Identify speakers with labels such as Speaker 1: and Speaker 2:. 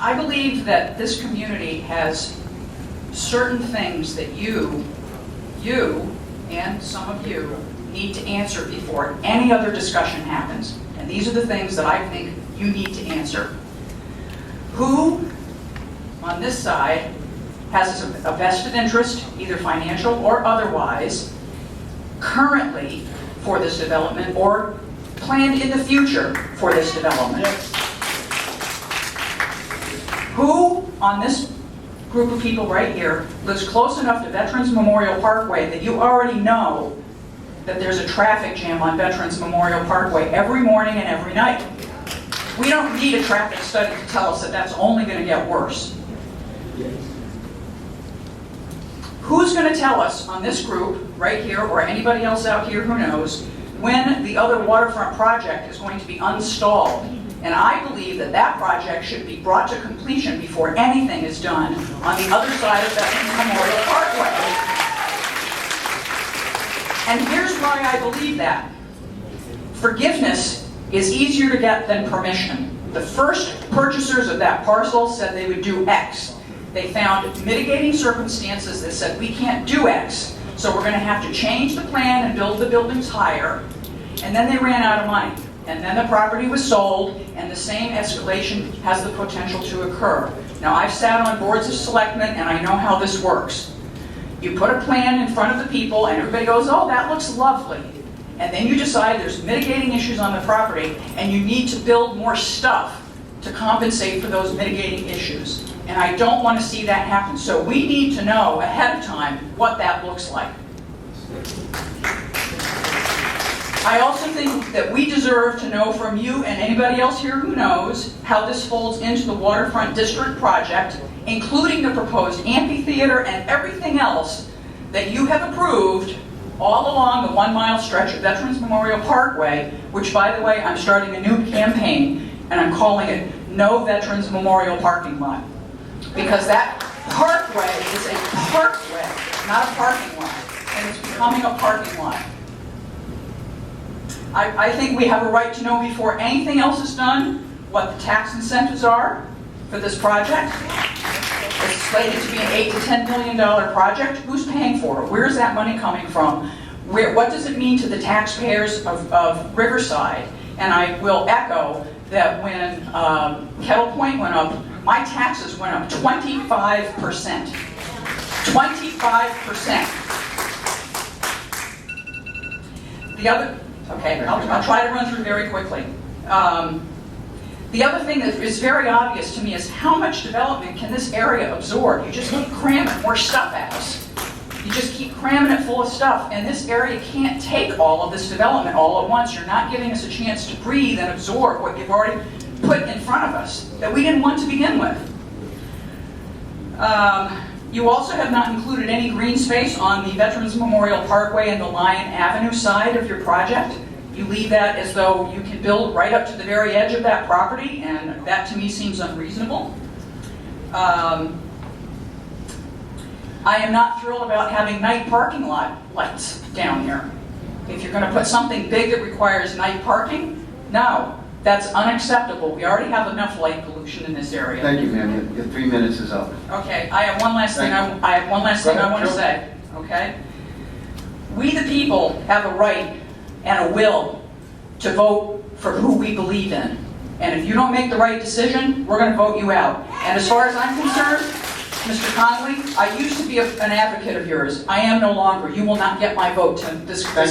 Speaker 1: I believe that this community has certain things that you, and some of you, need to answer before any other discussion happens. And these are the things that I think you need to answer. Who, on this side, has a vested interest, either financial or otherwise, currently for this development or planned in the future for this development? Who, on this group of people right here, lives close enough to Veterans Memorial Parkway that you already know that there's a traffic jam on Veterans Memorial Parkway every morning and every night? We don't need a traffic study to tell us that that's only going to get worse. Who's going to tell us on this group right here, or anybody else out here who knows, when the other waterfront project is going to be installed? And I believe that that project should be brought to completion before anything is done on the other side of Veterans Memorial Parkway. And here's why I believe that. Forgiveness is easier to get than permission. The first purchasers of that parcel said they would do X. They found mitigating circumstances that said we can't do X, so we're going to have to change the plan and build the buildings higher. And then they ran out of money. And then the property was sold, and the same escalation has the potential to occur. Now, I've sat on boards of selectmen, and I know how this works. You put a plan in front of the people, and everybody goes, oh, that looks lovely. And then you decide there's mitigating issues on the property, and you need to build more stuff to compensate for those mitigating issues. And I don't want to see that happen. So we need to know ahead of time what that looks like. I also think that we deserve to know from you and anybody else here who knows how this folds into the Waterfront District project, including the proposed amphitheater and everything else that you have approved all along the 1 mile stretch of Veterans Memorial Parkway, which, by the way, I'm starting a new campaign, and I'm calling it No Veterans Memorial Parking Lot. Because that parkway is a parkway, not a parking lot, and it's becoming a parking lot. I think we have a right to know before anything else is done what the tax incentives are for this project. It's slated to be an $8 to $10 million project. Who's paying for it? Where is that money coming from? What does it mean to the taxpayers of Riverside? And I will echo that when Kettle Point went up, my taxes went up 25%. 25%. Okay, I'll try to run through very quickly. The other thing that is very obvious to me is how much development can this area absorb? You just keep cramming more stuff at us. You just keep cramming it full of stuff, and this area can't take all of this development all at once. You're not giving us a chance to breathe and absorb what you've already put in front of us that we didn't want to begin with. You also have not included any green space on the Veterans Memorial Parkway and the Lyon Avenue side of your project. You leave that as though you can build right up to the very edge of that property, and that to me seems unreasonable. I am not thrilled about having night parking lot lights down here. If you're going to put something big that requires night parking, no, that's unacceptable. We already have enough light pollution in this area.
Speaker 2: Thank you, ma'am. Your 3 minutes is up.
Speaker 1: Okay, I have one last thing. I want to say. Okay, we the people have a right and a will to vote for who we believe in. And if you don't make the right decision, we're going to vote you out. And as far as I'm concerned, Mr. Connolly, I used to be an advocate of yours. I am no longer. You will not get my vote to this term.